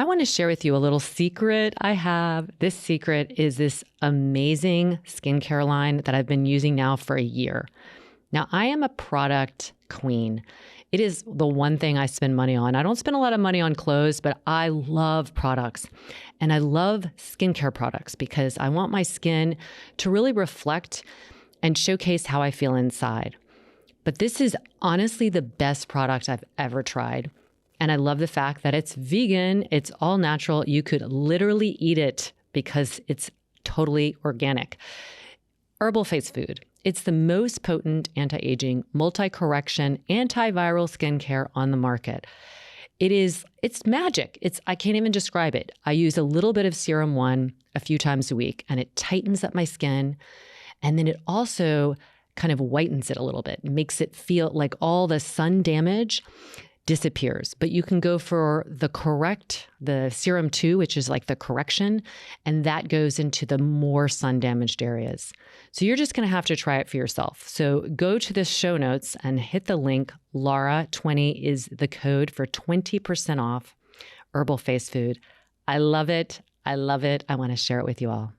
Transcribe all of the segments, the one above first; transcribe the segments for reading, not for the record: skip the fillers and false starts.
I want to share with you a little secret I have. This secret is this amazing skincare line that I've been using now for a year. Now, I am a product queen. It is the one thing I spend money on. I don't spend a lot of money on clothes, but I love products. And I love skincare products because I want my skin to really reflect and showcase how I feel inside. But this is honestly the best product I've ever tried. And I love the fact that it's vegan, it's all natural. You could literally eat it because it's totally organic. Herbal face food. It's the most potent anti-aging, multi-correction, antiviral skincare on the market. It's magic. I can't even describe it. I use a little bit of Serum One a few times a week, and it tightens up my skin. And then it also kind of whitens it a little bit, makes it feel like all the sun damage disappears. But you can go for the Serum 2, which is like the correction, and that goes into the more sun damaged areas. So you're just going to have to try it for yourself. So go to the show notes and hit the link. Lara20 is the code for 20% off herbal face food. I love it. I love it. I want to share it with you all.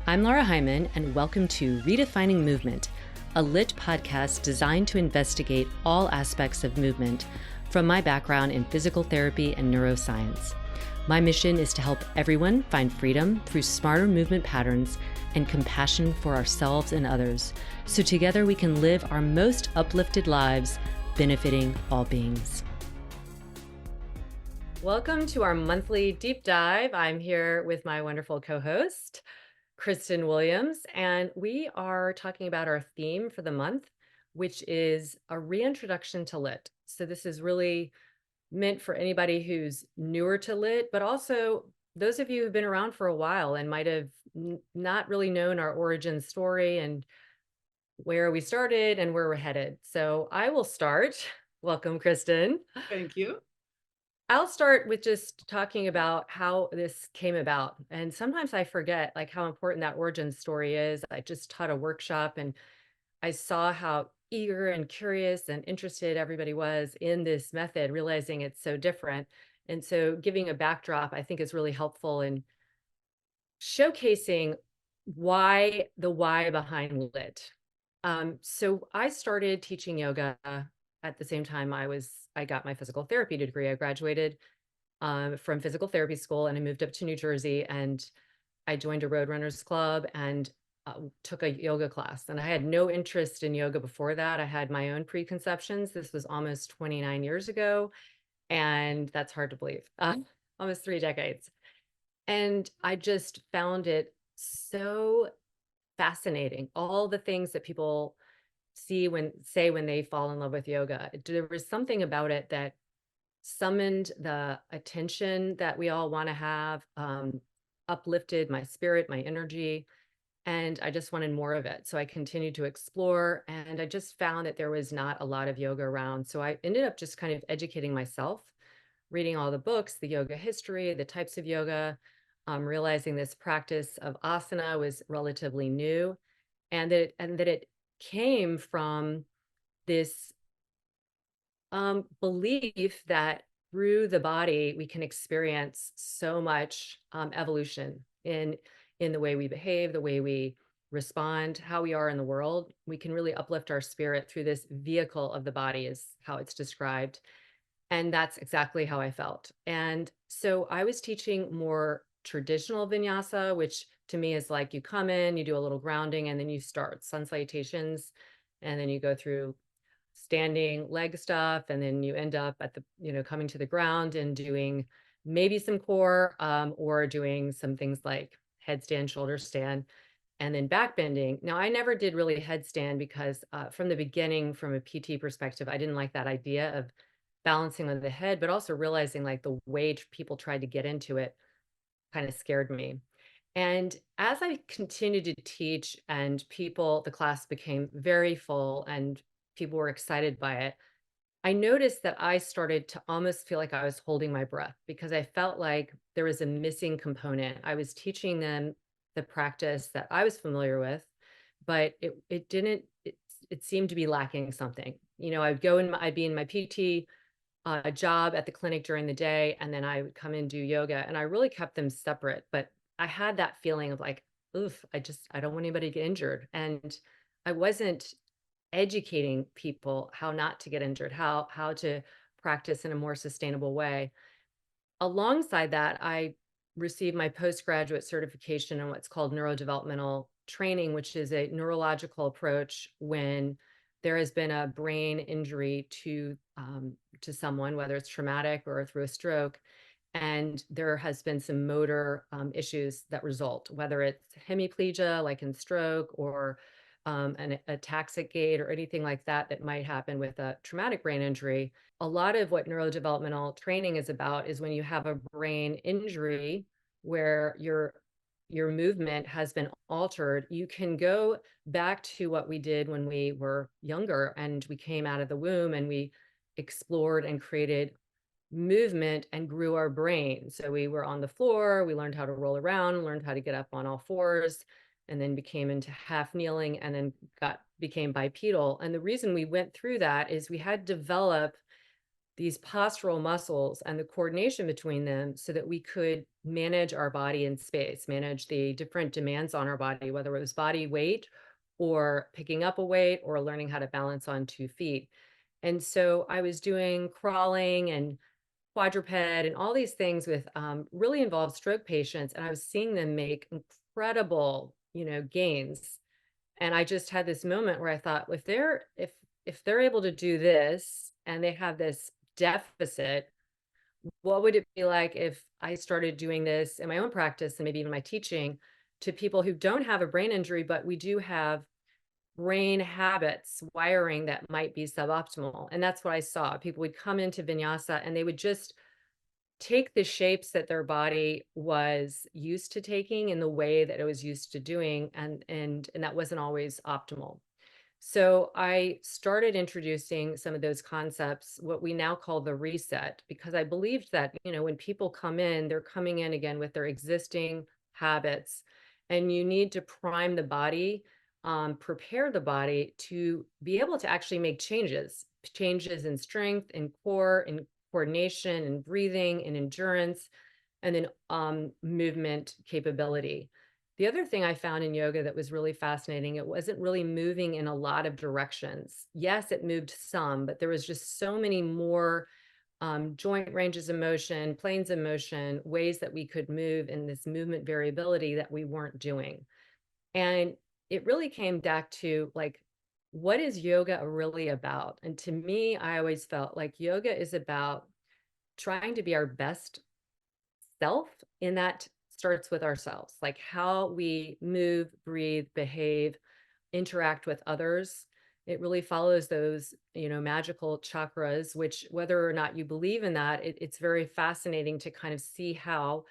I'm Lara Hyman, and welcome to Redefining Movement, a lit podcast designed to investigate all aspects of movement from my background in physical therapy and neuroscience. My mission is to help everyone find freedom through smarter movement patterns and compassion for ourselves and others, so together we can live our most uplifted lives, benefiting all beings. Welcome to our monthly deep dive. I'm here with my wonderful co-host, Kristin Williams, and we are talking about our theme for the month, which is a reintroduction to LYT. So this is really meant for anybody who's newer to LYT, but also those of you who've been around for a while and might have not really known our origin story and where we started and where we're headed. So I will start. Welcome, Kristin. Thank you. I'll start with just talking about how this came about. And sometimes I forget like how important that origin story is. I just taught a workshop and I saw how eager and curious and interested everybody was in this method, realizing it's so different. And so giving a backdrop, I think, is really helpful in showcasing the why behind LYT. So I started teaching yoga at the same time I got my physical therapy degree. I graduated from physical therapy school and I moved up to New Jersey and I joined a Roadrunners Club and took a yoga class. And I had no interest in yoga before that. I had my own preconceptions. This was almost 29 years ago. And that's hard to believe, almost 3 decades. And I just found it so fascinating. All the things that people when they fall in love with yoga. There was something about it that summoned the attention that we all want to have, uplifted my spirit, my energy, and I just wanted more of it. So I continued to explore, and I just found that there was not a lot of yoga around. So I ended up just kind of educating myself, reading all the books, the yoga history, the types of yoga, realizing this practice of asana was relatively new, and that it came from this belief that through the body we can experience so much evolution in the way we behave, the way we respond, how we are in the world. We can really uplift our spirit through this vehicle of the body, is how it's described. And that's exactly how I felt. And so I was teaching more traditional vinyasa, which to me is like you come in, you do a little grounding, and then you start sun salutations, and then you go through standing leg stuff, and then you end up at coming to the ground and doing maybe some core, or doing some things like headstand, shoulder stand, and then back bending. Now, I never did really headstand because from the beginning, from a PT perspective, I didn't like that idea of balancing on the head, but also realizing like the way people tried to get into it kind of scared me. And as I continued to teach and the class became very full and people were excited by it, I noticed that I started to almost feel like I was holding my breath because I felt like there was a missing component. I was teaching them the practice that I was familiar with, but it seemed to be lacking something. I'd be in my PT job at the clinic during the day, and then I would come and do yoga, and I really kept them separate. But I had that feeling of like, oof, I don't want anybody to get injured. And I wasn't educating people how not to get injured, how to practice in a more sustainable way. Alongside that, I received my postgraduate certification in what's called neurodevelopmental training, which is a neurological approach when there has been a brain injury to someone, whether it's traumatic or through a stroke, and there has been some motor issues that result, whether it's hemiplegia, like in stroke, or an ataxic gait or anything like that that might happen with a traumatic brain injury. A lot of what neurodevelopmental training is about is when you have a brain injury where your movement has been altered, you can go back to what we did when we were younger and we came out of the womb and we explored and created movement and grew our brain. So we were on the floor, we learned how to roll around, learned how to get up on all fours, and then became into half kneeling, and then became bipedal. And the reason we went through that is we had to develop these postural muscles and the coordination between them so that we could manage our body in space, manage the different demands on our body, whether it was body weight or picking up a weight or learning how to balance on 2 feet. And so I was doing crawling and quadruped and all these things with really involved stroke patients, and I was seeing them make incredible, gains. And I just had this moment where I thought, if they're able to do this and they have this deficit, what would it be like if I started doing this in my own practice and maybe even my teaching to people who don't have a brain injury, but we do have brain habits, wiring that might be suboptimal. And that's what I saw. People would come into vinyasa and they would just take the shapes that their body was used to taking in the way that it was used to doing, and that wasn't always optimal. So I started introducing some of those concepts, what we now call the reset, because I believed that, when people come in, they're coming in again with their existing habits, and you need to prime the body, prepare the body to be able to actually make changes in strength, in core, in coordination, in breathing, in endurance, and then movement capability. The other thing I found in yoga that was really fascinating, it wasn't really moving in a lot of directions. Yes, it moved some, but there was just so many more joint ranges of motion, planes of motion, ways that we could move in this movement variability that we weren't doing. And it really came back to like, what is yoga really about? And to me, I always felt like yoga is about trying to be our best self, and that starts with ourselves, like how we move, breathe, behave, interact with others. It really follows those, magical chakras, which whether or not you believe in that, it's very fascinating to kind of see how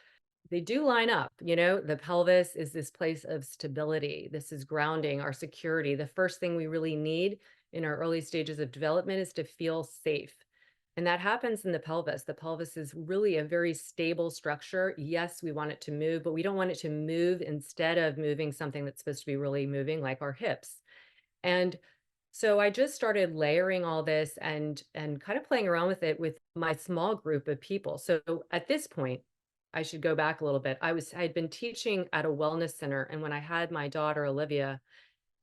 they do line up. The pelvis is this place of stability. This is grounding, our security. The first thing we really need in our early stages of development is to feel safe. And that happens in the pelvis. The pelvis is really a very stable structure. Yes, we want it to move, but we don't want it to move instead of moving something that's supposed to be really moving, like our hips. And so I just started layering all this and kind of playing around with it with my small group of people. So at this point, I should go back a little bit. I had been teaching at a wellness center, and when I had my daughter Olivia,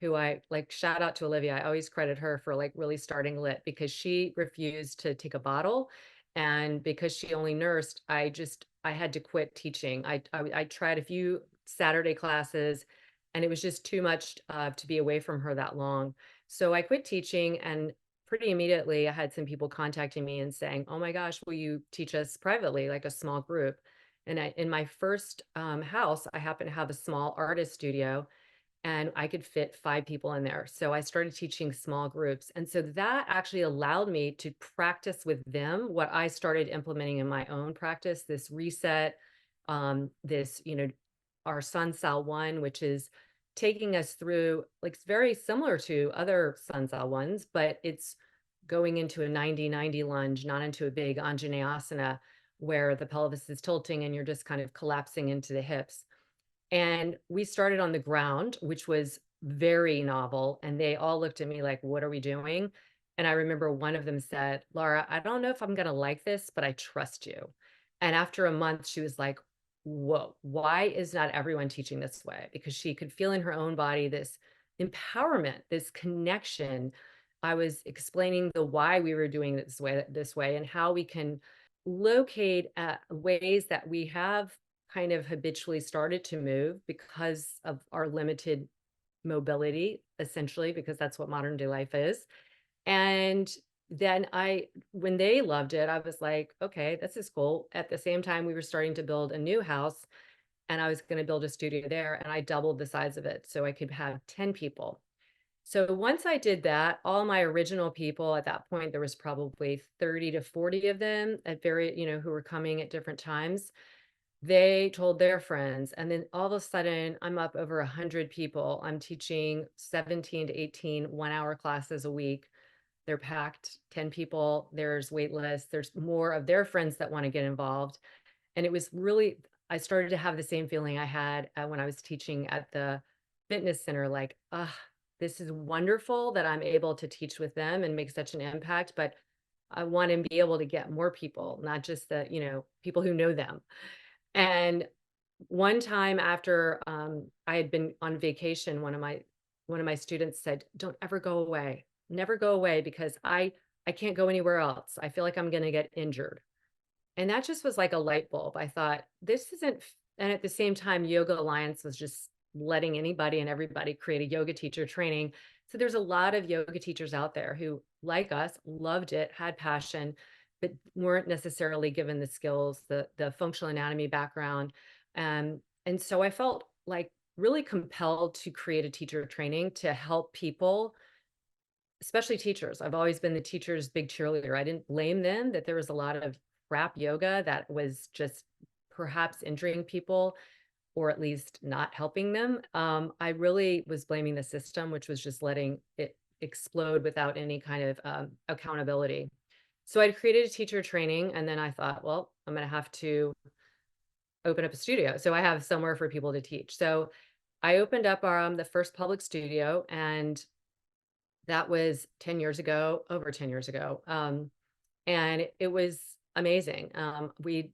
who I like, shout out to Olivia. I always credit her for like really starting LYT because she refused to take a bottle. And because she only nursed, I had to quit teaching. I tried a few Saturday classes, and it was just too much to be away from her that long. So I quit teaching, and pretty immediately I had some people contacting me and saying, oh my gosh, will you teach us privately, like a small group? And in my first house, I happen to have a small artist studio, and I could fit 5 people in there. So I started teaching small groups. And so that actually allowed me to practice with them what I started implementing in my own practice, this reset, this, our Sun Sal 1, which is taking us through, like, it's very similar to other Sun Sal 1s, but it's going into a 90-90 lunge, not into a big Anjaneyasana where the pelvis is tilting and you're just kind of collapsing into the hips. And we started on the ground, which was very novel. And they all looked at me like, what are we doing? And I remember one of them said, Laura, I don't know if I'm going to like this, but I trust you. And after a month, she was like, whoa, why is not everyone teaching this way? Because she could feel in her own body this empowerment, this connection. I was explaining the why we were doing it this way, and how we can locate ways that we have kind of habitually started to move because of our limited mobility, essentially, because that's what modern day life is. And then when they loved it, I was like, okay, this is cool. At the same time, we were starting to build a new house, and I was going to build a studio there, and I doubled the size of it so I could have 10 people. So once I did that, all my original people at that point, there was probably 30 to 40 of them at who were coming at different times. They told their friends, and then all of a sudden, I'm up over 100 people. I'm teaching 17 to 18 one-hour classes a week. They're packed, 10 people. There's wait lists. There's more of their friends that want to get involved. And it was really, I started to have the same feeling I had when I was teaching at the fitness center, like, this is wonderful that I'm able to teach with them and make such an impact, but I want to be able to get more people, not just people who know them. And one time after I had been on vacation, one of my students said, "Don't ever go away. Never go away because I can't go anywhere else. I feel like I'm going to get injured." And that just was like a light bulb. I thought, this isn't and at the same time, Yoga Alliance was just letting anybody and everybody create a yoga teacher training. So there's a lot of yoga teachers out there who, like us, loved it, had passion, but weren't necessarily given the skills, the functional anatomy background. And so I felt like really compelled to create a teacher training to help people, especially teachers. I've always been the teacher's big cheerleader. I didn't blame them that there was a lot of crap yoga that was just perhaps injuring people or at least not helping them. I really was blaming the system, which was just letting it explode without any kind of accountability. So I created a teacher training, and then I thought, well, I'm going to have to open up a studio so I have somewhere for people to teach. So I opened up the first public studio, and that was 10 years ago, over 10 years ago. And it was amazing. We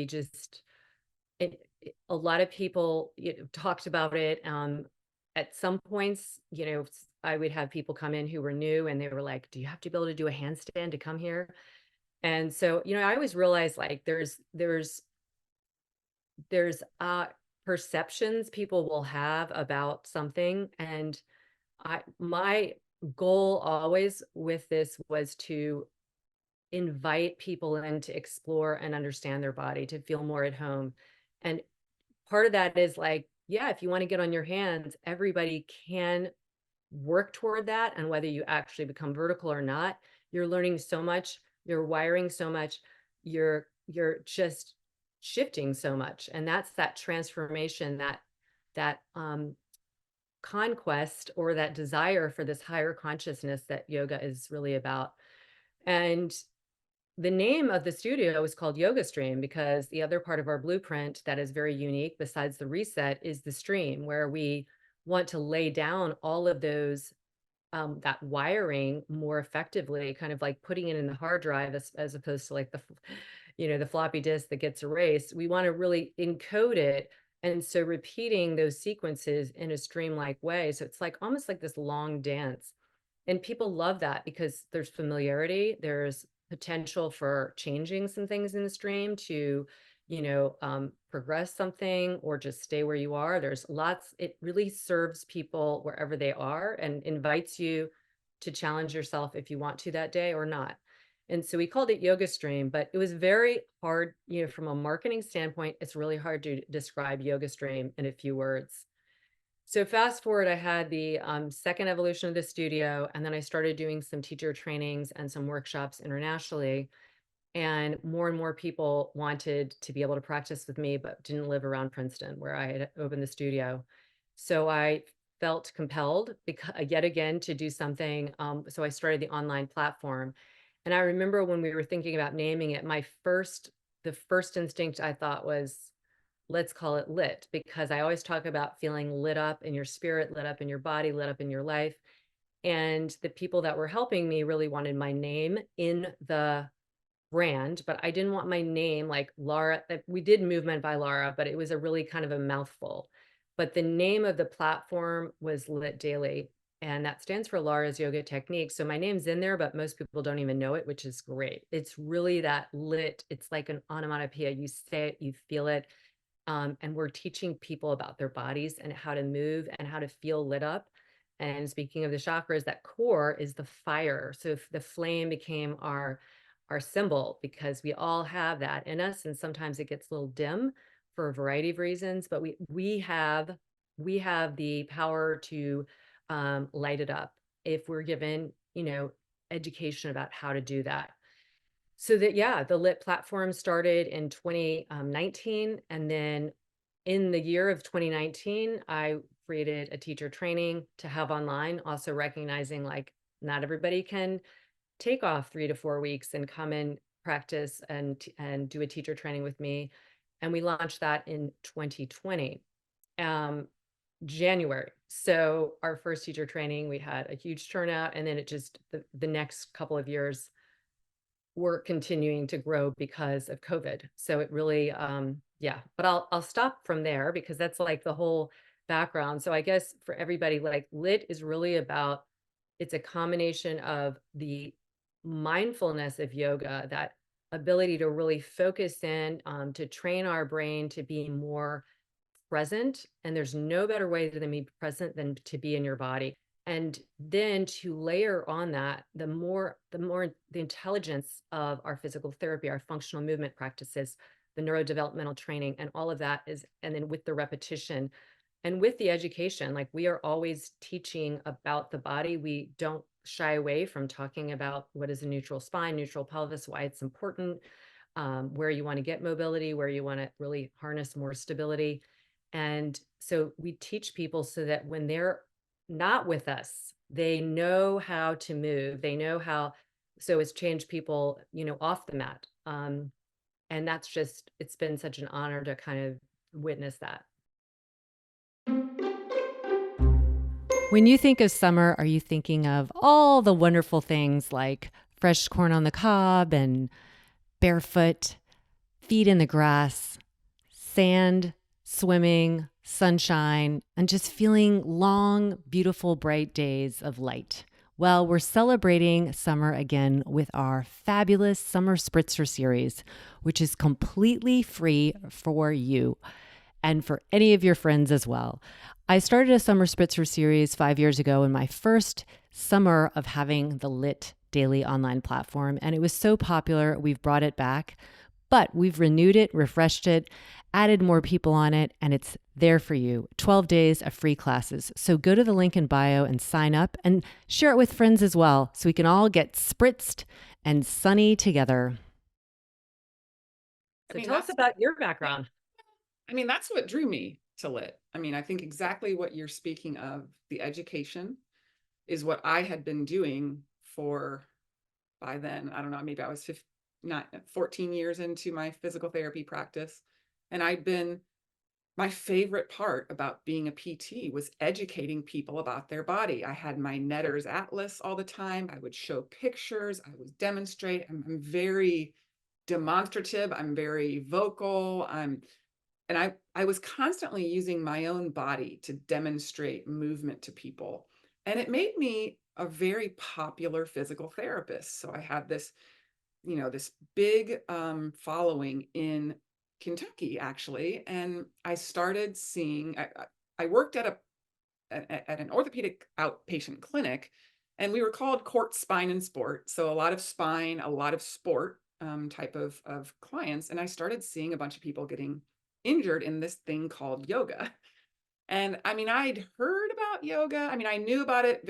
just, a lot of people talked about it. At some points, I would have people come in who were new, and they were like, do you have to be able to do a handstand to come here? And so, I always realized, like, there's perceptions people will have about something. And my goal always with this was to invite people in to explore and understand their body, to feel more at home. And part of that is like, yeah, if you want to get on your hands, everybody can work toward that. And whether you actually become vertical or not, you're learning so much, you're wiring so much, you're just shifting so much. And that's that transformation, that conquest, or that desire for this higher consciousness that yoga is really about. And the name of the studio is called Yoga Stream because the other part of our blueprint that is very unique, besides the reset, is the stream, where we want to lay down all of those, that wiring more effectively, kind of like putting it in the hard drive as opposed to like the floppy disk that gets erased. We want to really encode it. And so repeating those sequences in a stream-like way. So it's like almost like this long dance. And people love that because there's familiarity, there's potential for changing some things in the stream to, progress something or just stay where you are. There's lots, it really serves people wherever they are and invites you to challenge yourself if you want to that day or not. And so we called it Yoga Stream, but it was very hard, from a marketing standpoint, it's really hard to describe Yoga Stream in a few words. So fast forward, I had the second evolution of the studio, and then I started doing some teacher trainings and some workshops internationally. And more people wanted to be able to practice with me, but didn't live around Princeton, where I had opened the studio. So I felt compelled, yet again, to do something. So I started the online platform. And I remember when we were thinking about naming it, the first instinct I thought was, let's call it lit, because I always talk about feeling lit up in your spirit, lit up in your body, lit up in your life. And the people that were helping me really wanted my name in the brand, but I didn't want my name like Lara. We did Movement by Lara, but it was a really kind of a mouthful. But the name of the platform was LYT Daily, and that stands for Lara's Yoga Technique. So my name's in there, but most people don't even know it, which is great. It's really that lit. It's like an onomatopoeia. You say it, you feel it. And we're teaching people about their bodies and how to move and how to feel lit up. And speaking of the chakras, that core is the fire. So if the flame became our symbol, because we all have that in us, and sometimes it gets a little dim for a variety of reasons, but we have the power to light it up if we're given, education about how to do that. So that, yeah, the LYT platform started in 2019. And then in the year of 2019, I created a teacher training to have online, also recognizing like not everybody can take off 3 to 4 weeks and come and practice and do a teacher training with me. And we launched that in 2020, January. So our first teacher training, we had a huge turnout, and then it just the next couple of years we're continuing to grow because of COVID. So it really, yeah, but I'll stop from there because that's like the whole background. So I guess for everybody, like LYT is really about, it's a combination of the mindfulness of yoga, that ability to really focus in, to train our brain to be more present. And there's no better way to be present than to be in your body. And then to layer on that, the intelligence of our physical therapy, our functional movement practices, the neurodevelopmental training, and all of that is, and then with the repetition and with the education, like we are always teaching about the body. We don't shy away from talking about what is a neutral spine, neutral pelvis, why it's important, where you want to get mobility, where you want to really harness more stability. And so we teach people so that when they're not with us, they know how to move, they know how. So it's changed people, off the mat. And that's just, it's been such an honor to kind of witness that. When you think of summer, are you thinking of all the wonderful things like fresh corn on the cob and barefoot, feet in the grass, sand, swimming, sunshine, and just feeling long, beautiful, bright days of light? Well, we're celebrating summer again with our fabulous Summer Spritzer series, which is completely free for you and for any of your friends as well. I started a Summer Spritzer series 5 years ago in my first summer of having the LYT Daily online platform, and it was so popular, we've brought it back. But we've renewed it, refreshed it, added more people on it, and it's there for you. 12 days of free classes. So go to the link in bio and sign up and share it with friends as well so we can all get spritzed and sunny together. So tell us about your background. That's what drew me to LYT. I think exactly what you're speaking of, the education, is what I had been doing for, by then, I don't know, maybe I was 14 years into my physical therapy practice. And my favorite part about being a PT was educating people about their body. I had my Netter's Atlas all the time. I would show pictures. I would demonstrate. I'm very demonstrative. I'm very vocal. And I was constantly using my own body to demonstrate movement to people. And it made me a very popular physical therapist. So I had this, this big following in Kentucky, actually. And I started seeing, I worked at an orthopedic outpatient clinic, and we were called Court Spine and Sport. So a lot of spine, a lot of sport type of clients. And I started seeing a bunch of people getting injured in this thing called yoga. And I'd heard about yoga. I knew about it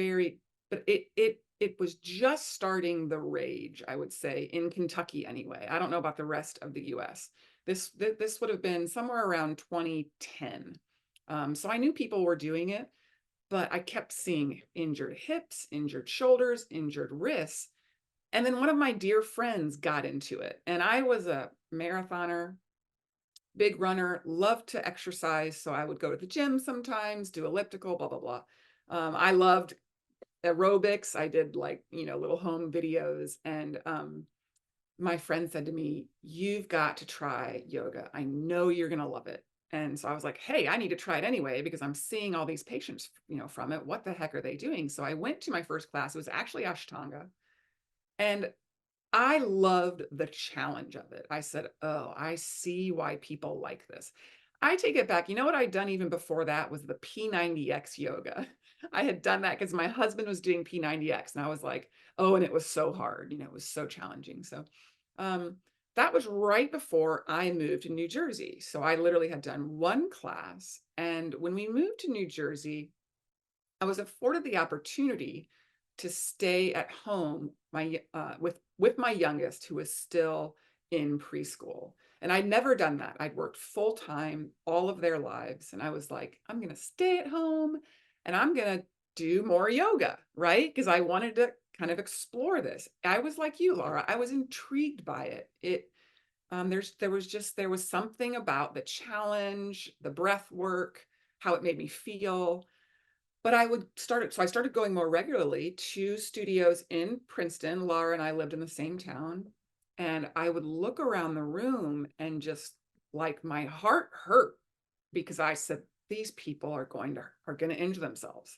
but it was just starting the rage, I would say, in Kentucky anyway. I don't know about the rest of the US. This would have been somewhere around 2010. So I knew people were doing it, but I kept seeing injured hips, injured shoulders, injured wrists. And then one of my dear friends got into it. And I was a marathoner, big runner, loved to exercise. So I would go to the gym sometimes, do elliptical, blah, blah, blah. I loved aerobics. I did like, little home videos. And my friend said to me, "You've got to try yoga. I know you're going to love it." And so I was like, "Hey, I need to try it anyway because I'm seeing all these patients, from it. What the heck are they doing?" So I went to my first class. It was actually Ashtanga. And I loved the challenge of it. I said, "Oh, I see why people like this." I take it back. You know what I'd done even before that was the P90X yoga. I had done that because my husband was doing P90X, and I was like, "Oh," and it was so hard. It was so challenging. So um, that was right before I moved to New Jersey. So I literally had done one class. And when we moved to New Jersey, I was afforded the opportunity to stay at home with my youngest, who was still in preschool. And I'd never done that. I'd worked full time all of their lives. And I was like, I'm going to stay at home and I'm going to do more yoga, right? Because I wanted to kind of explore this. I was like you, Laura. I was intrigued by it. There was something about the challenge, the breath work, how it made me feel. But I started going more regularly to studios in Princeton. Laura and I lived in the same town. And I would look around the room and just like my heart hurt because I said, these people are going to injure themselves.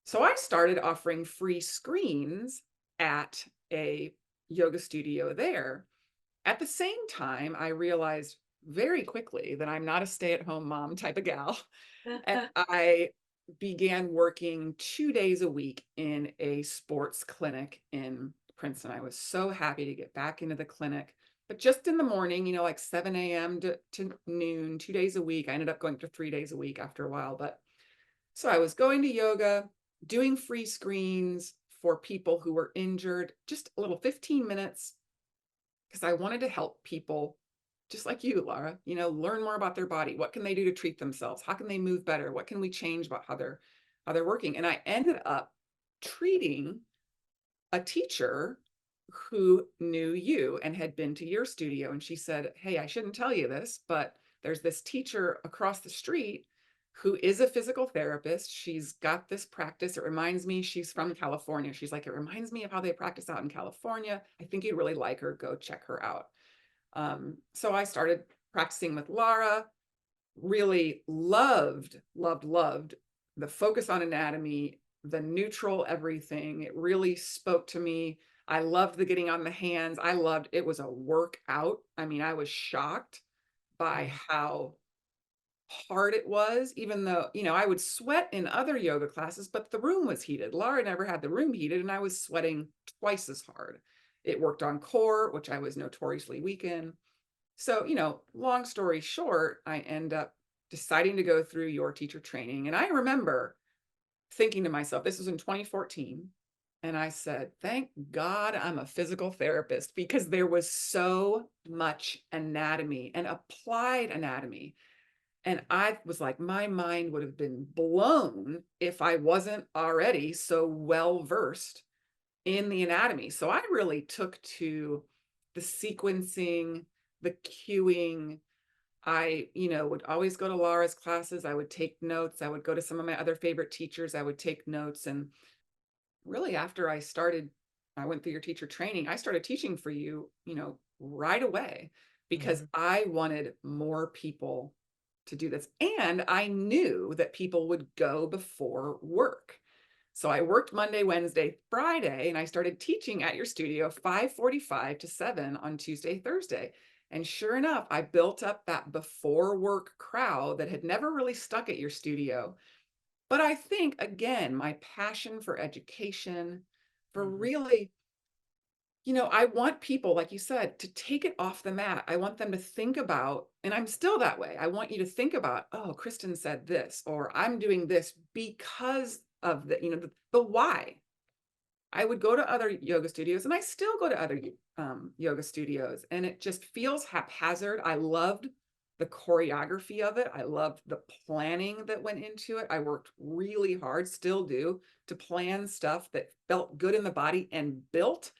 So I started offering free screens at a yoga studio there. At the same time, I realized very quickly that I'm not a stay-at-home mom type of gal. And I began working 2 days a week in a sports clinic in Princeton. I was so happy to get back into the clinic, but just in the morning, like 7 a.m. to noon, 2 days a week. I ended up going to 3 days a week after a while. But so I was going to yoga, doing free screens for people who were injured, just a little 15 minutes, because I wanted to help people just like you, Lara, learn more about their body. What can they do to treat themselves? How can they move better? What can we change about how they're working? And I ended up treating a teacher who knew you and had been to your studio. And she said, "Hey, I shouldn't tell you this, but there's this teacher across the street who is a physical therapist. She's got this practice. It reminds me, she's from California. She's like, it reminds me of how they practice out in California. I think you'd really like her. Go check her out." So I started practicing with Lara, really loved the focus on anatomy, the neutral everything. It really spoke to me. I loved the getting on the hands. I loved it was a workout. I mean, I was shocked by how hard it was, even though, I would sweat in other yoga classes, but the room was heated. Lara never had the room heated, and I was sweating twice as hard. It worked on core, which I was notoriously weak in. So, long story short, I end up deciding to go through your teacher training. And I remember thinking to myself, this was in 2014. And I said, thank God I'm a physical therapist, because there was so much anatomy and applied anatomy. And I was like, my mind would have been blown if I wasn't already so well versed in the anatomy. So I really took to the sequencing, the cueing. I, would always go to Lara's classes. I would take notes. I would go to some of my other favorite teachers. I would take notes. And really, after I went through your teacher training, I started teaching for you, right away, because I wanted more people to do this. And I knew that people would go before work. So I worked Monday, Wednesday, Friday, and I started teaching at your studio 5:45 to 7 on Tuesday, Thursday. And sure enough, I built up that before work crowd that had never really stuck at your studio. But I think, again, my passion for education, for really, I want people, like you said, to take it off the mat. I want them to think about, and I'm still that way. I want you to think about, oh, Kristin said this, or I'm doing this because of the why. I would go to other yoga studios, and I still go to other yoga studios, and it just feels haphazard. I loved the choreography of it. I loved the planning that went into it. I worked really hard, still do, to plan stuff that felt good in the body and built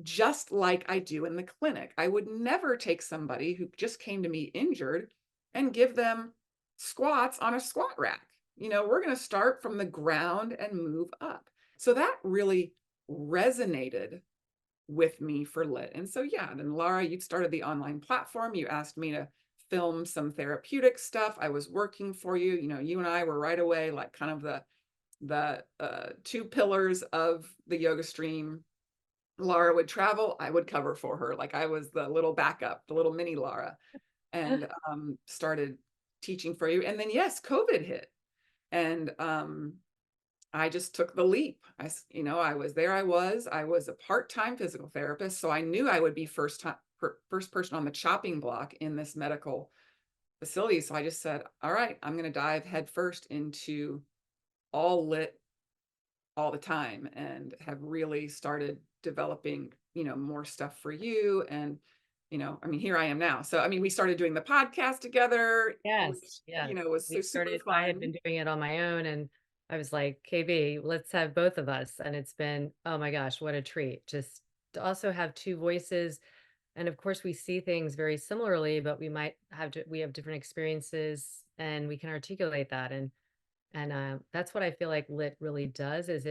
just like I do in the clinic. I would never take somebody who just came to me injured and give them squats on a squat rack. We're going to start from the ground and move up. So that really resonated with me for LYT. And so, yeah, then Lara, you started the online platform. You asked me to film some therapeutic stuff. I was working for you. You and I were right away like kind of the two pillars of the yoga stream. Lara would travel, I would cover for her. Like I was the little backup, the little mini Lara, and started teaching for you. And then, yes, COVID hit. And I just took the leap. I was there. I was a part-time physical therapist. So I knew I would be first person on the chopping block in this medical facility. So I just said, all right, I'm going to dive headfirst into all LYT all the time, and have really started developing, more stuff for you. And, here I am now. So, we started doing the podcast together, Yes, which, yes. was We so super started, I had fun. been doing it on my own, and I was like, KB, let's have both of us. And it's been, oh my gosh, what a treat. Just to also have two voices. And of course, we see things very similarly, but we have different experiences and we can articulate that. And that's what I feel like LYT really does is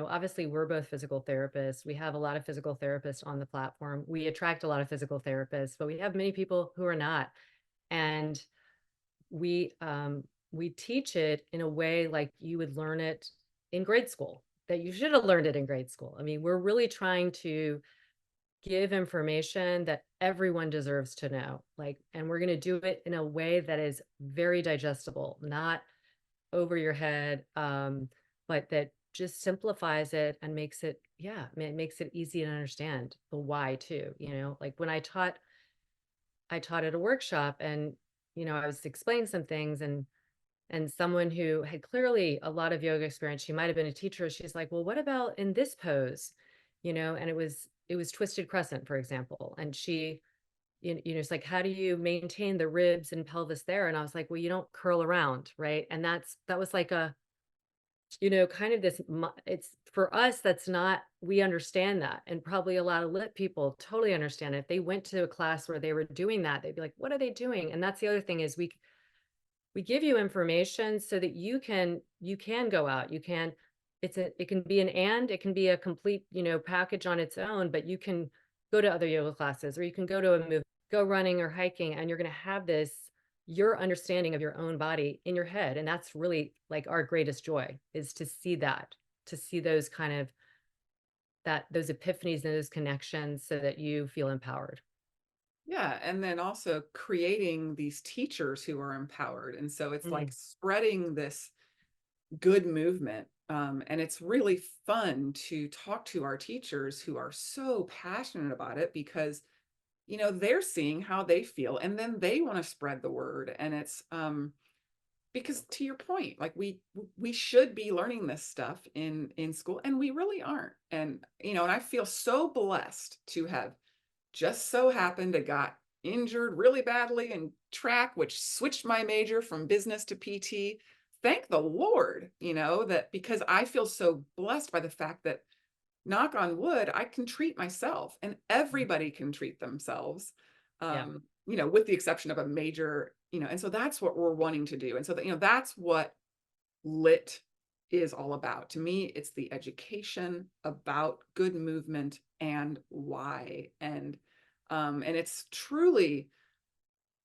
obviously we're both physical therapists. We have a lot of physical therapists on the platform. We attract a lot of physical therapists, but we have many people who are not. And we teach it in a way like you would learn it in grade school, that you should have learned it in grade school. We're really trying to give information that everyone deserves to know. And we're going to do it in a way that is very digestible, not over your head, but that just simplifies it and makes it, yeah, it makes it easy to understand the why too. Like when I taught at a workshop, and I was explaining some things, and someone who had clearly a lot of yoga experience, she might have been a teacher, she's like, well, what about in this pose? And it was twisted crescent, for example, and it's like, how do you maintain the ribs and pelvis there? And I was like, well, you don't curl around, right? And that was like kind of it's for us, that's not, we understand that. And probably a lot of LYT people totally understand it. If they went to a class where they were doing that, they'd be like, what are they doing? And that's the other thing is we give you information so that you can go out. It can be it can be a complete, package on its own, but you can go to other yoga classes, or you can go running or hiking, and you're going to have your understanding of your own body in your head. And that's really like our greatest joy, is to see those kind of those epiphanies and those connections so that you feel empowered. Yeah. And then also creating these teachers who are empowered. And so it's like Mm, spreading this good movement. And it's really fun to talk to our teachers who are so passionate about it, because they're seeing how they feel, and then they want to spread the word. And it's because, to your point, like we should be learning this stuff in school, and we really aren't. And and I feel so blessed to have just so happened to got injured really badly in track, which switched my major from business to PT. Thank the Lord, that, because I feel so blessed by the fact that, knock on wood, I can treat myself, and mm, everybody can treat themselves, yeah. with the exception of a major, and so that's what we're wanting to do. And so that, that's what LYT is all about. To me, it's the education about good movement and why. And it's truly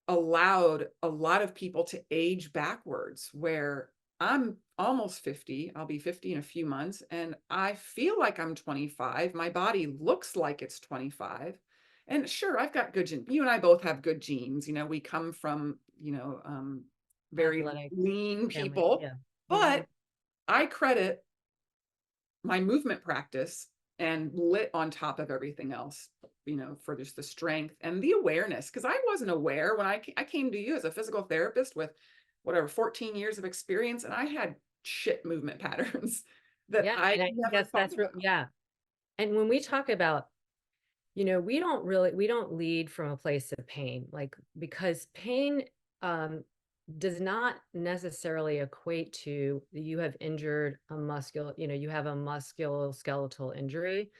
allowed a lot of people to age backwards, where I'm almost 50. I'll be 50 in a few months, and I feel like I'm 25. My body looks like it's 25. And sure, I've got good genes. You and I both have good genes. We come from, very Athletic lean family. people, Yeah. Hmm. but I credit my movement practice and LYT on top of everything else, for just the strength and the awareness. Because I wasn't aware when I came to you as a physical therapist with whatever 14 years of experience, and I had shit movement patterns that Yeah. I And I think never thought that's real. about. Yeah. And when we talk about, we don't lead from a place of pain, like, because pain does not necessarily equate to you have injured a you have a musculoskeletal injury.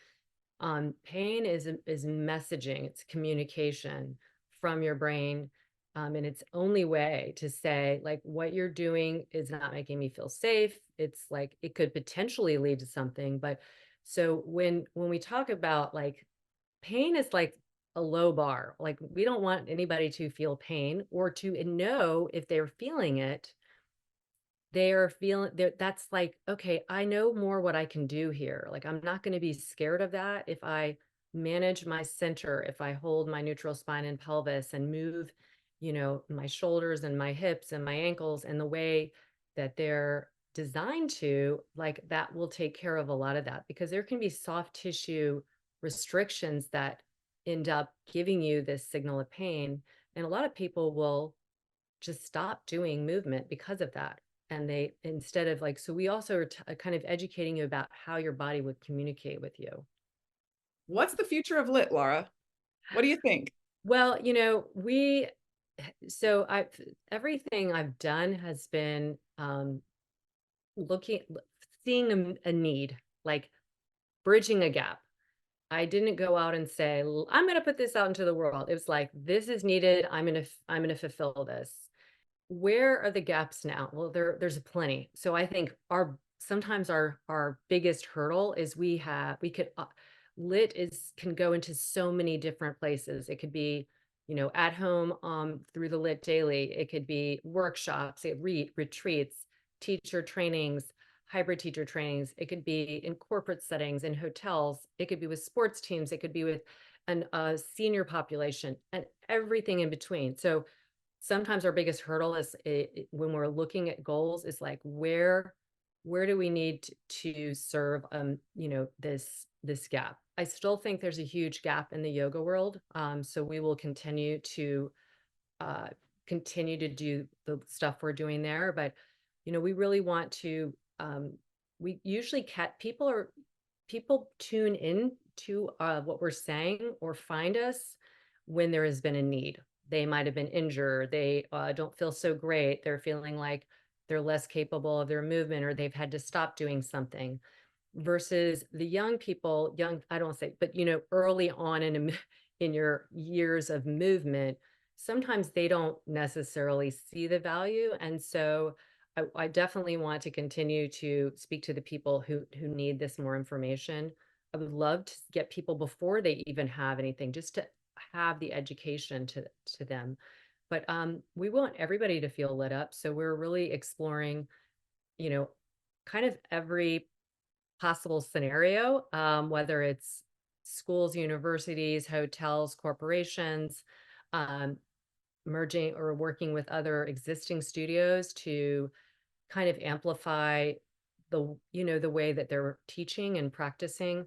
Pain is messaging, it's communication from your brain. And it's only way to say, like, what you're doing is not making me feel safe. It's like it could potentially lead to something. But so when we talk about like pain is like a low bar. Like we don't want anybody to feel pain or to know if they're feeling it, they are feeling that's like, okay, I know more what I can do here. Like I'm not going to be scared of that if I manage my center, if I hold my neutral spine and pelvis and move, my shoulders and my hips and my ankles and the way that they're designed to, like that will take care of a lot of that because there can be soft tissue restrictions that end up giving you this signal of pain. And a lot of people will just stop doing movement because of that. And they, instead of like, so we also are kind of educating you about how your body would communicate with you. What's the future of lit, Lara? What do you think? Well, so everything I've done has been looking, seeing a need, like bridging a gap. I didn't go out and say, I'm going to put this out into the world. It was like, this is needed. I'm going to fulfill this. Where are the gaps now? Well, there's plenty. So I think sometimes our biggest hurdle is we could lit is can go into so many different places. It could be, at home through the LYT Daily. It could be workshops, retreats, teacher trainings, hybrid teacher trainings. It could be in corporate settings, in hotels. It could be with sports teams. It could be with a senior population and everything in between. So sometimes our biggest hurdle is when we're looking at goals is like where do we need to serve this gap. I still think there's a huge gap in the yoga world, so we will uh, continue to do the stuff we're doing there, but we really want to we usually people tune in to what we're saying or find us when there has been a need. They might have been injured. They don't feel so great. They're feeling like they're less capable of their movement or they've had to stop doing something versus the young people, I don't say, but early on in your years of movement, sometimes they don't necessarily see the value. And so I definitely want to continue to speak to the people who need this more information. I would love to get people before they even have anything, just to have the education to them. But we want everybody to feel lit up. So we're really exploring, you know, kind of every possible scenario, whether it's schools, universities, hotels, corporations, um, merging or working with other existing studios to kind of amplify the way that they're teaching and practicing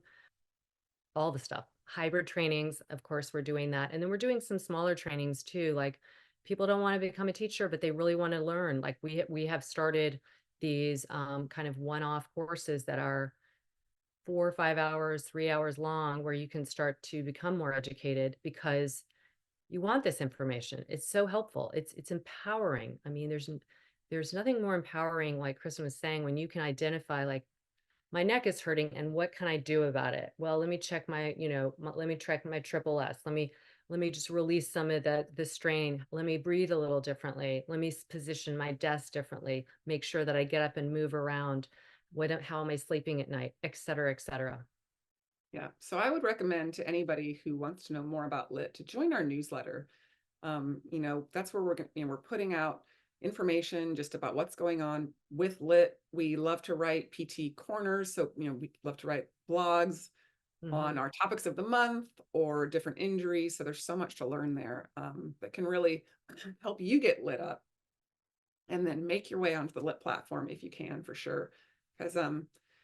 all the stuff. Hybrid trainings, of course, we're doing that. And then we're doing some smaller trainings too. Like people don't want to become a teacher, but they really want to learn. Like we have started these kind of one-off courses that are 4 or 5 hours, 3 hours long, where you can start to become more educated because you want this information. It's so helpful. It's empowering. I mean, there's nothing more empowering, like Kristen was saying, when you can identify like my neck is hurting and what can I do about it? Well, let me check let me check my triple S. Let me just release some of the strain. Let me breathe a little differently. Let me position my desk differently. Make sure that I get up and move around. How am I sleeping at night, et cetera, et cetera. Yeah. So I would recommend to anybody who wants to know more about lit to join our newsletter. That's where we're putting out information just about what's going on with lit. We love to write PT corners. So, we love to write blogs on Mhm. our topics of the month or different injuries. So there's so much to learn there that can really help you get lit up and then make your way onto the lit platform if you can, for sure. Because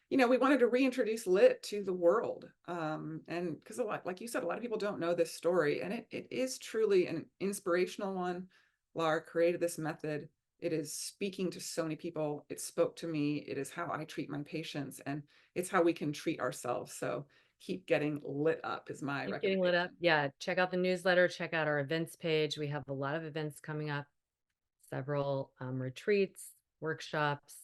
we wanted to reintroduce lit to the world. And because a lot, like you said, a lot of people don't know this story, and it is truly an inspirational one. Lara created this method. It is speaking to so many people. It spoke to me. It is how I treat my patients, and it's how we can treat ourselves. So keep getting lit up is my Keep getting lit up. recommendation. Yeah, check out the newsletter, check out our events page. We have a lot of events coming up, several retreats, workshops,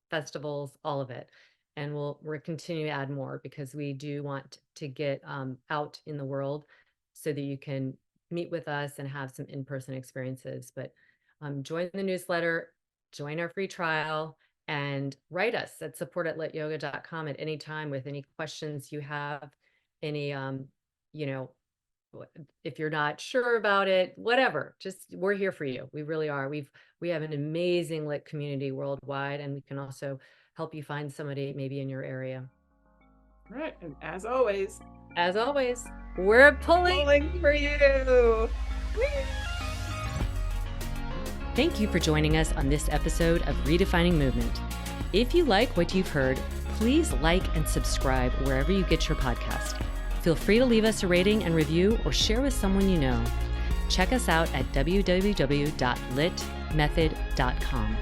festivals, all of it. And we're continuing to add more because we do want to get out in the world so that you can meet with us and have some in-person experiences. But join the newsletter, join our free trial, and write us at support@lityoga.com at any time with any questions you have, any, you know, if you're not sure about it, whatever, just we're here for you. We really are. We have an amazing lit community worldwide, and we can also help you find somebody maybe in your area. Right. And as always, we're pulling for you. Thank you for joining us on this episode of Redefining Movement. If you like what you've heard, please like and subscribe wherever you get your podcast. Feel free to leave us a rating and review or share with someone you know. Check us out at www.litmethod.com.